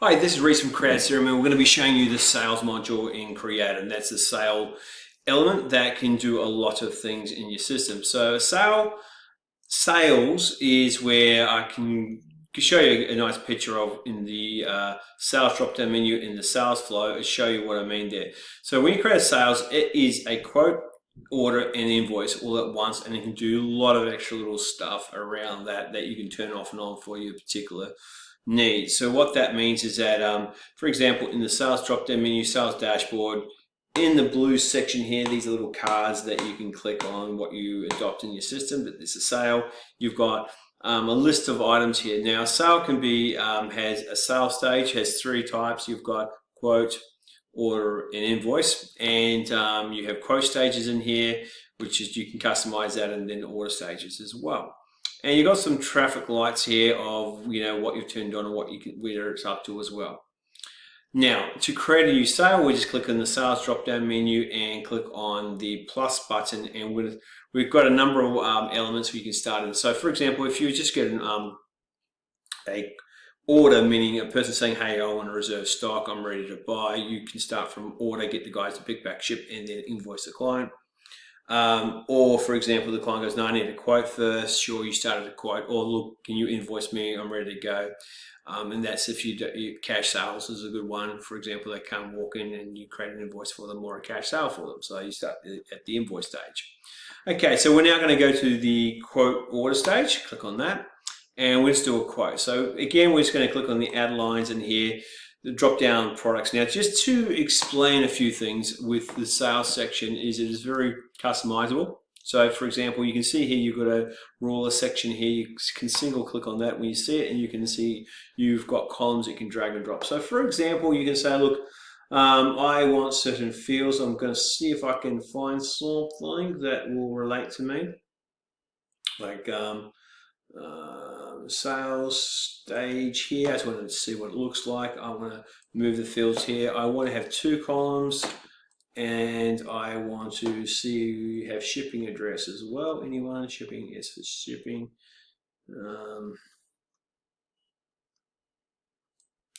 Hi, this is Reese from CreataCRM, and we're going to be showing you the sales module in Create, and that's a sale element that can do a lot of things in your system. So sales is where I can show you a nice picture of in the sales drop-down menu in the sales flow and show you what I mean there. So when you create a sales, it is a quote, order, and invoice all at once, and it can do a lot of extra little stuff around that you can turn off and on for your particular needs. So what that means is that, for example, in the sales drop-down menu, sales dashboard, in the blue section here, these are little cards that you can click on what you adopt in your system. But this is a sale. You've got a list of items here. Now, a sale can be has a sales stage, has three types. You've got quote, order, and invoice, and you have quote stages in here, which is you can customize that, and then order stages as well. And you've got some traffic lights here of what you've turned on and where it's up to as well. Now, to create a new sale, we just click on the sales drop-down menu and click on the plus button, and we've got a number of elements we can start in. So, for example, if you just get a order, meaning a person saying, hey, I want to reserve stock, I'm ready to buy, you can start from order, get the guys to pick back, ship, and then invoice the client. Or, for example, the client goes, no, I need a quote first. Sure, you started a quote. Or, look, can you invoice me? I'm ready to go. And that's if cash sales is a good one. For example, they come walk in and you create an invoice for them or a cash sale for them. So you start at the invoice stage. Okay, so we're now going to go to the quote order stage. Click on that. And we'll just do a quote. So again, we're just going to click on the add lines in here, the drop down products. Now, just to explain a few things with the sales section is it is very customizable. So for example, you can see here you've got a ruler section here. You can single click on that when you see it, and you can see you've got columns you can drag and drop. So for example, you can say, look, I want certain fields. I'm going to see if I can find something that will relate to me, like sales stage here. I just want to see what it looks like. I want to move the fields here. I want to have two columns, and I want to see have shipping address as well. Anyone? Shipping is for shipping.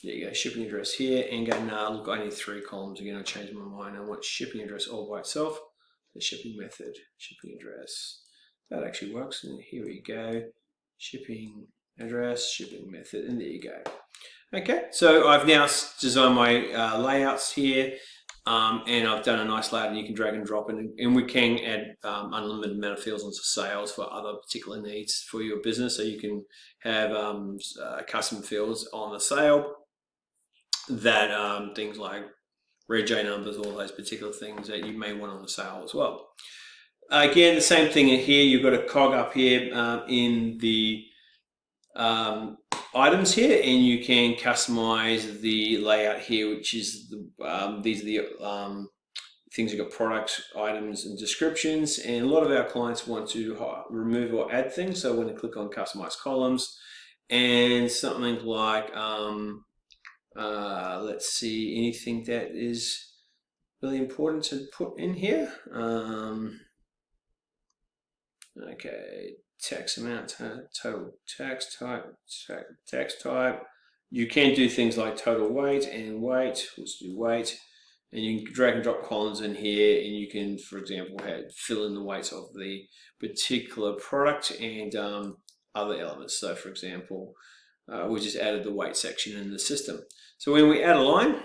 There you go, shipping address here, and go, nah, look, I need three columns. Again, I changed my mind. I want shipping address all by itself. The shipping method, shipping address. That actually works. And here we go. Shipping address, shipping method, and there you go. Okay, so I've now designed my layouts here, and I've done a nice layout, and you can drag and drop, and we can add unlimited amount of fields onto sales for other particular needs for your business. So you can have custom fields on the sale that things like Red J numbers, all those particular things that you may want on the sale as well. Again, the same thing in here. You've got a cog up here in the items here, and you can customize the layout here, which is these are the things. You've got products, items, and descriptions. And a lot of our clients want to remove or add things, so we're going to click on customize columns, and something like let's see, anything that is really important to put in here. Okay, text amount, total text type. You can do things like total weight and weight. Let's do weight, and you can drag and drop columns in here, and you can, for example, fill in the weights of the particular product and other elements. So, for example, we just added the weight section in the system. So when we add a line,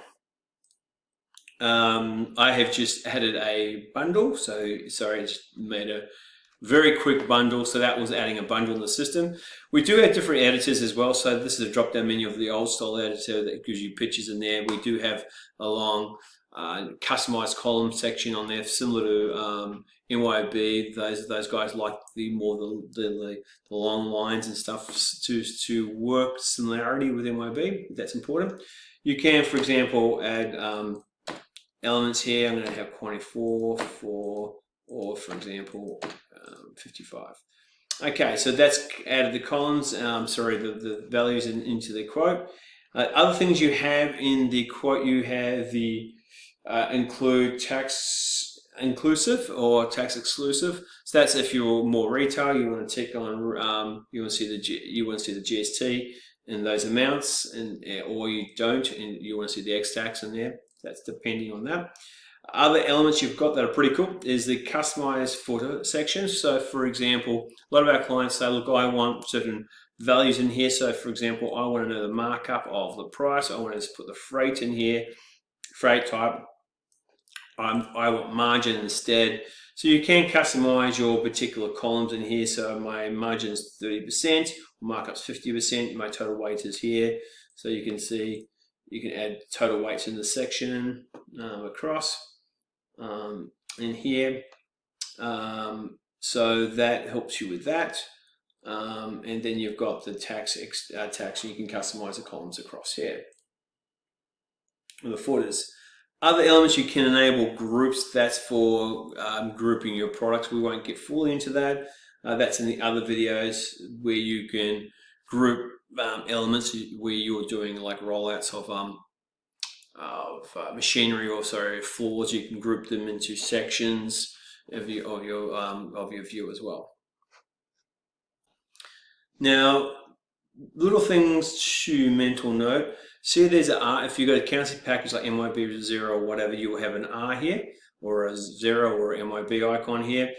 I have just added a bundle. So sorry, I just made a very quick bundle. So that was adding a bundle in the system. We do have different editors as well. So this is a drop-down menu of the old style editor that gives you pictures in there. We do have a long customized column section on there, similar to NYB. Those guys like the long lines and stuff to work similarity with NYB. That's important. You can, for example, add elements here. I'm going to have quantity 4 or for example 55. Okay, so that's added the columns, the values into the quote. Other things you have in the quote, you have the include tax inclusive or tax exclusive. So that's if you're more retail, you want to tick on, you want to see the GST in those amounts, and or you don't, and you want to see the X-tax in there. That's depending on that. Other elements you've got that are pretty cool is the customized footer section. So for example, a lot of our clients say, look, I want certain values in here. So for example, I want to know the markup of the price. I want to just put the freight in here, freight type. I want margin instead. So you can customize your particular columns in here. So my margin is 30%, markup's 50%, my total weight is here. So you can see, you can add total weights in the section across in here. So that helps you with that. And then you've got the tax, you can customize the columns across here. The footers. Other elements you can enable groups. That's for grouping your products. We won't get fully into that. That's in the other videos where you can group elements where you're doing like rollouts of machinery or floors. You can group them into sections of your view as well. Now, little things to mental note. See, there's an R. If you go to accounting package like MYB 0 or whatever, you will have an R here, or a 0 or MYB icon here.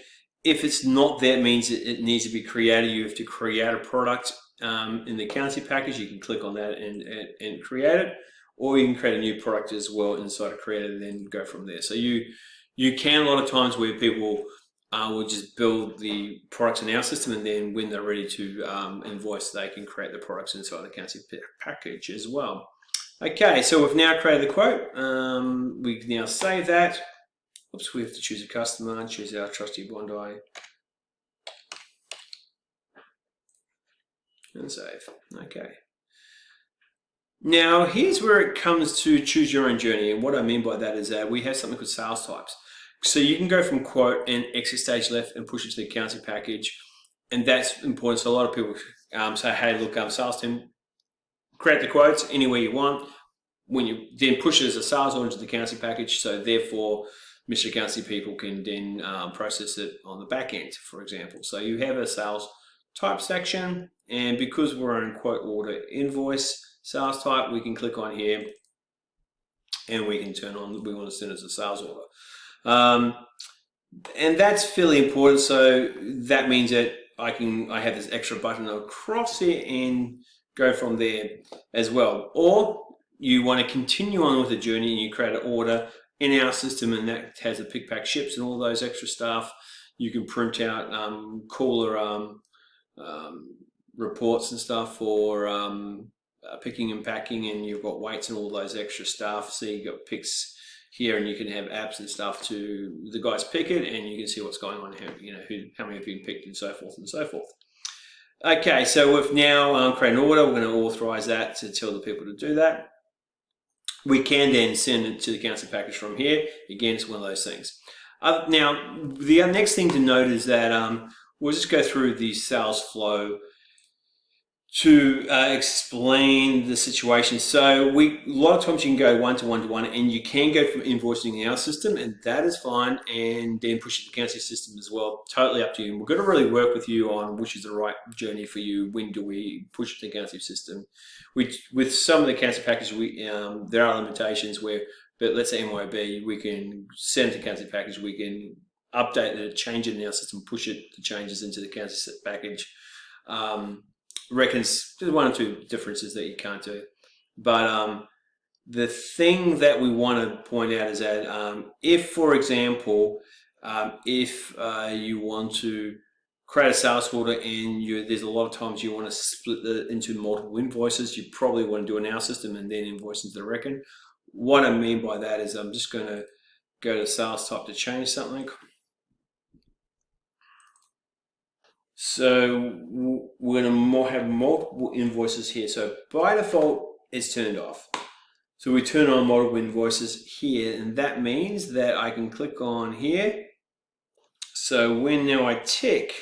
If it's not there, it means it needs to be created. You have to create a product in the accounting package. You can click on that and create it, or you can create a new product as well inside of Create and then go from there. So you can, a lot of times where people will just build the products in our system, and then when they're ready to invoice, they can create the products inside the accounting package as well. Okay, so we've now created the quote. We can now save that. Oops, we have to choose a customer, choose our trusty Bondi, and save. Okay. Now, here's where it comes to choose your own journey, and what I mean by that is that we have something called sales types. So you can go from quote and exit stage left and push it to the accounting package, and that's important. So a lot of people say, hey, look, sales team, create the quotes anywhere you want. When you then push it as a sales order into the accounting package, so therefore Mr. Accounting people can then process it on the back end, for example. So you have a sales type section, and because we're in quote order invoice sales type, we can click on here and we can turn on, we want to send it as a sales order. And that's fairly important. So that means that I have this extra button across here and go from there as well. Or you want to continue on with the journey and you create an order in our system, and that has the pick, pack, ships and all those extra stuff. You can print out cooler reports and stuff for picking and packing, and you've got weights and all those extra stuff. So you've got picks here, and you can have apps and stuff to the guys pick it, and you can see what's going on here, how many have been picked and so forth and so forth. Okay, so we've now created an order. We're going to authorize that to tell the people to do that. We can then send it to the accounting package from here. Again, it's one of those things. Now, the next thing to note is that we'll just go through the sales flow to explain the situation. So a lot of times you can go one-to-one-to-one, and you can go from invoicing in our system, and that is fine, and then push it to the accounting system as well. Totally up to you. And we're going to really work with you on which is the right journey for you. When do we push it to the accounting system? With some of the accounting packages, there are limitations where, but let's say MYB, we can send it to accounting package, we can update it, change it in our system, push it, the changes into the accounting package. Reckons there's one or two differences that you can't do, but the thing that we want to point out is that if, for example, if you want to create a sales order and there's a lot of times you want to split it into multiple invoices, you probably want to do it in our system and then invoice into the reckon. What I mean by that is I'm just going to go to sales type to change something. So we're going to have multiple invoices here. So by default, it's turned off. So we turn on multiple invoices here, and that means that I can click on here. So when now I tick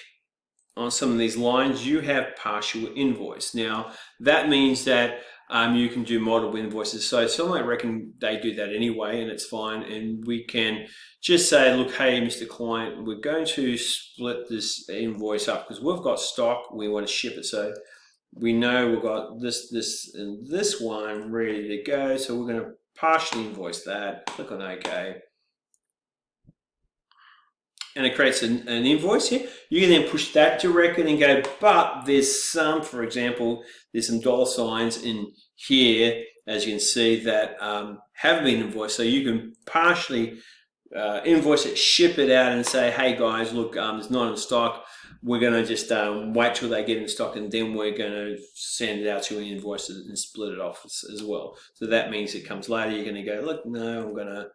on some of these lines, you have partial invoice. Now that means that you can do multiple invoices. So some I reckon they do that anyway, and it's fine. And we can just say, look, hey, Mr. Client, we're going to split this invoice up because we've got stock. We want to ship it. So we know we've got this, and this one ready to go. So we're going to partially invoice that. Click on OK. And it creates an invoice here. You can then push that to record and go, but there's some, for example, there's some dollar signs in here, as you can see, that have been invoiced. So you can partially invoice it, ship it out, and say, hey guys, look, it's not in stock. We're going to just wait till they get in stock, and then we're going to send it out to you, invoice it, and split it off as well. So that means it comes later. You're going to go, look, no, I'm going to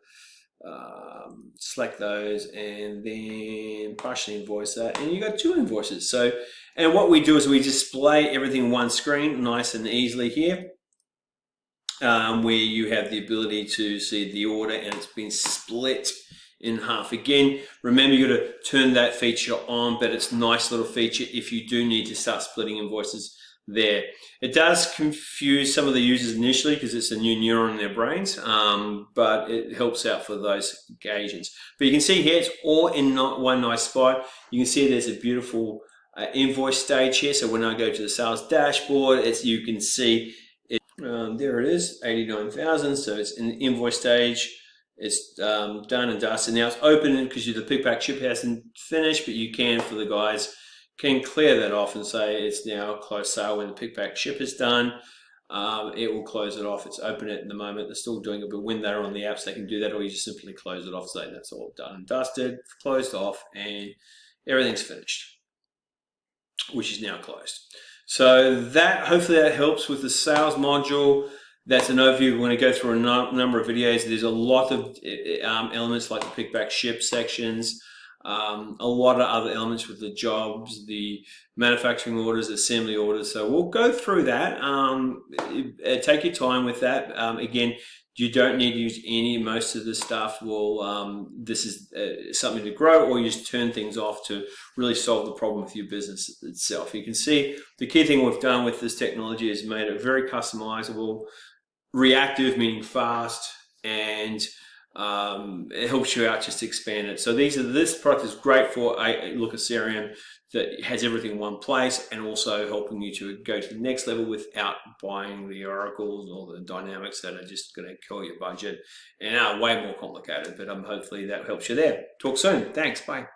select those and then partially invoice that, and you got 2 invoices. So, and what we do is we display everything in one screen, nice and easily here, where you have the ability to see the order and it's been split in half. Again, remember, you got to turn that feature on, but it's a nice little feature if you do need to start splitting invoices there. It does confuse some of the users initially because it's a new neuron in their brains, but it helps out for those occasions. But you can see here it's all in one nice spot. You can see there's a beautiful invoice stage here. So when I go to the sales dashboard, you can see it, there it is, 89,000. So it's in the invoice stage. It's done and dusted. Now it's open because the pick, pack, ship hasn't finished, but you can, for the guys, can clear that off and say it's now closed sale. When the pick, pack, ship is done, it will close it off. It's open at the moment. They're still doing it, but when they're on the apps, they can do that, or you just simply close it off, say that's all done and dusted, closed off, and everything's finished, which is now closed. So that, hopefully that helps with the sales module. That's an overview. We're going to go through a number of videos. There's a lot of elements like the pick, pack, ship sections, a lot of other elements with the jobs, the manufacturing orders, assembly orders. So we'll go through that. Take your time with that. Again, you don't need to use most of the stuff. This is something to grow, or you just turn things off to really solve the problem with your business itself. You can see the key thing we've done with this technology is made it very customizable, reactive, meaning fast, and it helps you out just to expand it. So this product is great for a CRM that has everything in one place, and also helping you to go to the next level without buying the oracles or the dynamics that are just going to kill your budget and are way more complicated. But hopefully that helps you there. Talk soon. Thanks. Bye.